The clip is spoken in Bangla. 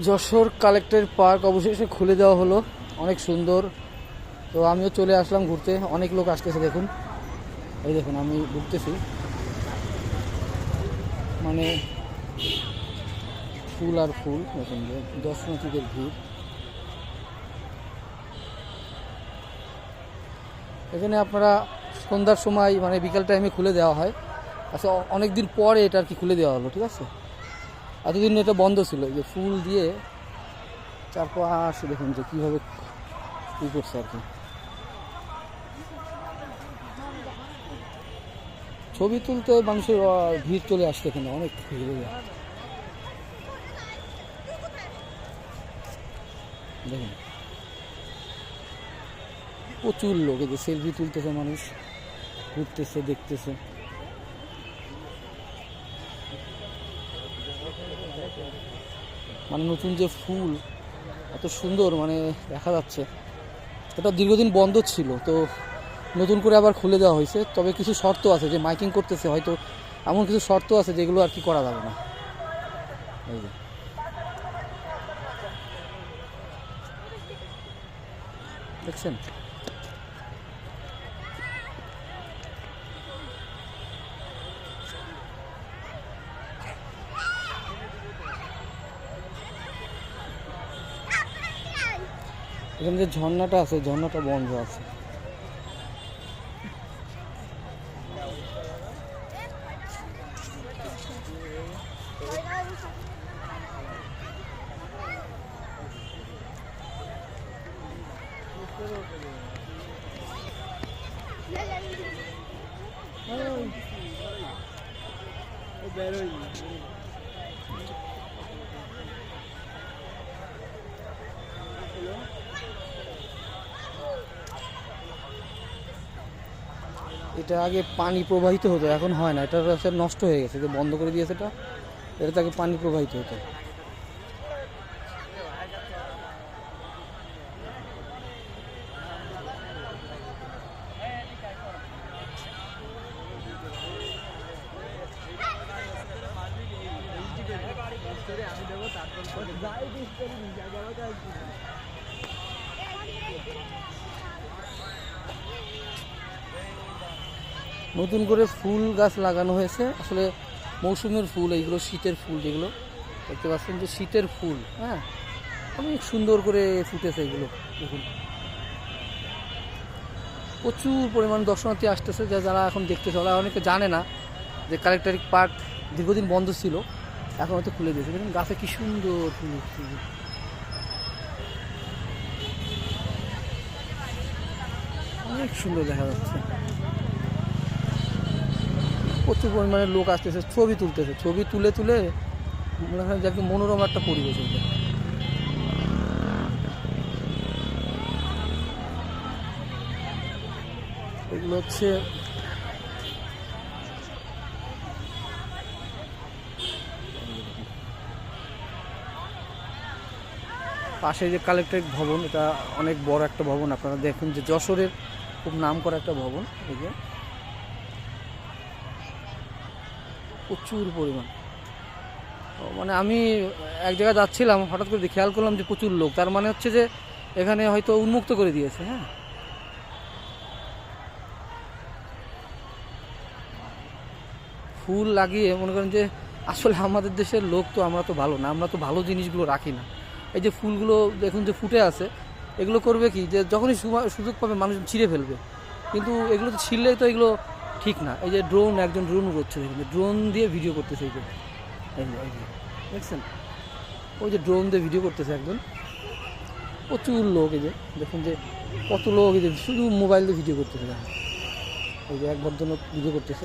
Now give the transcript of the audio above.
যশোর কালেক্টর পার্ক অবশেষে খুলে দেওয়া হলো, অনেক সুন্দর। তো আমিও চলে আসলাম ঘুরতে, অনেক লোক আসতেছে দেখুন, এই দেখুন আমি ঘুরতেছি, মানে ফুল আর ফুল, দেখুন যে দর্শনার্থীদের ভিড়। এখানে আপনারা সন্ধ্যার সময় মানে বিকাল টাইমে খুলে দেওয়া হয়। আচ্ছা, অনেক দিন পরে এটা আর কি খুলে দেওয়া হলো, ঠিক আছে। এতদিন এটা বন্ধ ছিল, এই যে ফুল দিয়ে চারপাশ দেখুন যে কীভাবে কী করছে আর কি। ছবি তুলতে মানুষের ভিড় চলে আসছে এখানে, অনেক ভিড়। দেখুন প্রচুর লোক, এই যে সেলফি তুলতেছে মানুষ, ঘুরতেছে, দেখতেছে। মানে নতুন যে ফুল এত সুন্দর মানে দেখা যাচ্ছে, এটা দীর্ঘদিন বন্ধ ছিল, তো নতুন করে আবার খুলে দেওয়া হয়েছে। তবে কিছু শর্ত আছে, যে মাইকিং করতেছে হয়তো, এমন কিছু শর্ত আছে যেগুলো আর কি করা যাবে না। এই যে দেখছেন, এখানে যে ঝর্ণাটা আছে, ঝর্ণাটা বন্ধ আছে। এটা আগে পানি প্রবাহিত হতো, এখন হয় না, এটা নষ্ট হয়ে গেছে, যে বন্ধ করে দিয়েছে এটা আগে পানি প্রবাহিত হতো। নতুন করে ফুল গাছ লাগানো হয়েছে, আসলে মৌসুমের ফুল এইগুলো, শীতের ফুল যেগুলো দেখতে পাচ্ছেন, যে শীতের ফুল, হ্যাঁ অনেক সুন্দর করে ফুটেছে এগুলো দেখুন। প্রচুর পরিমাণ দর্শনার্থী আসতেছে, যারা এখন দেখতেছে ওরা অনেকে জানে না যে কালেক্টর পার্ক দীর্ঘদিন বন্ধ ছিল, এখন হয়তো খুলে দিয়েছে। দেখুন গাছে কি সুন্দর ফুল, অনেক সুন্দর দেখা যাচ্ছে। প্রচুর পরিমাণে লোক আসতেছে, ছবি তুলতেছে, ছবি তুলে তুলে মনে হয় যে একদম মনোরম একটা পরিবেশ। এগুলো হচ্ছে পাশে যে কালেক্টরেট ভবন, এটা অনেক বড় একটা ভবন, আপনারা দেখুন যে যশোরের খুব নাম করা একটা ভবন। এই যে প্রচুর পরিমাণ, মানে আমি এক জায়গায় যাচ্ছিলাম, হঠাৎ করে খেয়াল করলাম যে প্রচুর লোক, তার মানে হচ্ছে যে এখানে হয়তো উন্মুক্ত করে দিয়েছে। হ্যাঁ, ফুল লাগিয়ে মনে করেন যে আসলে আমাদের দেশের লোক তো আমরা তো ভালো না, আমরা তো ভালো জিনিসগুলো রাখি না। এই যে ফুলগুলো দেখুন যে ফুটে আছে, এগুলো করবে কি, যে যখনই সুযোগ পাবে মানুষ ছিঁড়ে ফেলবে, কিন্তু এগুলো তো ছিঁড়লেই তো এগুলো ঠিক না। এই যে একজন ড্রোন উড়ছে, দেখুন ড্রোন দিয়ে ভিডিও করতেছে, এই যে দেখছেন, ওই যে ড্রোন দিয়ে ভিডিও করতেছে একজন। প্রচুর লোক, এই যে দেখুন যে কত লোক, এই যে শুধু মোবাইল দিয়ে ভিডিও করতেছে। এই যে এক ভদ্রলোক ভিডিও করতেছে।